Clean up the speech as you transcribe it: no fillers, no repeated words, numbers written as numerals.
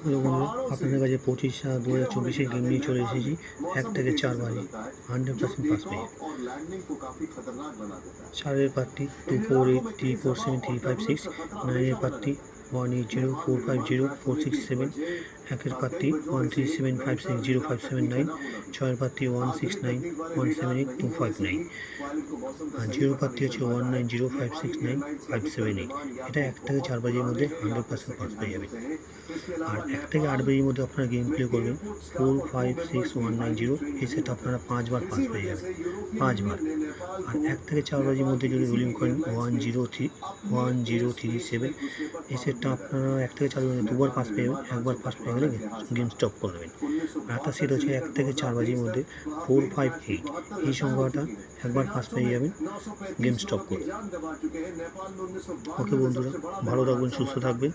Hello বন্ধুরা, আপনাদের কাছে 25/7/2024 গেম নিয়ে চলে এসেছি। 1 থেকে 4 বারে 100% পাস পেয়ে 4 পাত্তি 24834735 9 পাত্তি 18045046 7 1 পাত্তি 13756059 6 পাত্তি 16917825 আর 0 পাত্তি হচ্ছে 190569 এটা 1 থেকে 4 বারের মধ্যে 100% পাস পেয়ে যাবে। আর 1 থেকে 8 বারের মধ্যে আপনারা গেম প্লে করবেন 456190, এই সেট আপনারা 5 বার পাস পেয়ে যাবেন, 5 বার। আর 1 থেকে 4 বারের মধ্যে যদি রুলিং করেন 1037, এই সেটটা আপনারা 1 থেকে 4 বারের দুবার পাস পেয়ে যাবেন, একবার পাস পেয়ে গেলে গেম স্টপ করে দেবেন। আর একটা সেট হচ্ছে 1 থেকে 4 বারের মধ্যে 458, এই সংখ্যাটা একবার পাস পেয়ে যাবেন, গেম স্টপ করবেন। ওকে বন্ধুরা, ভালো থাকবেন, সুস্থ থাকবেন।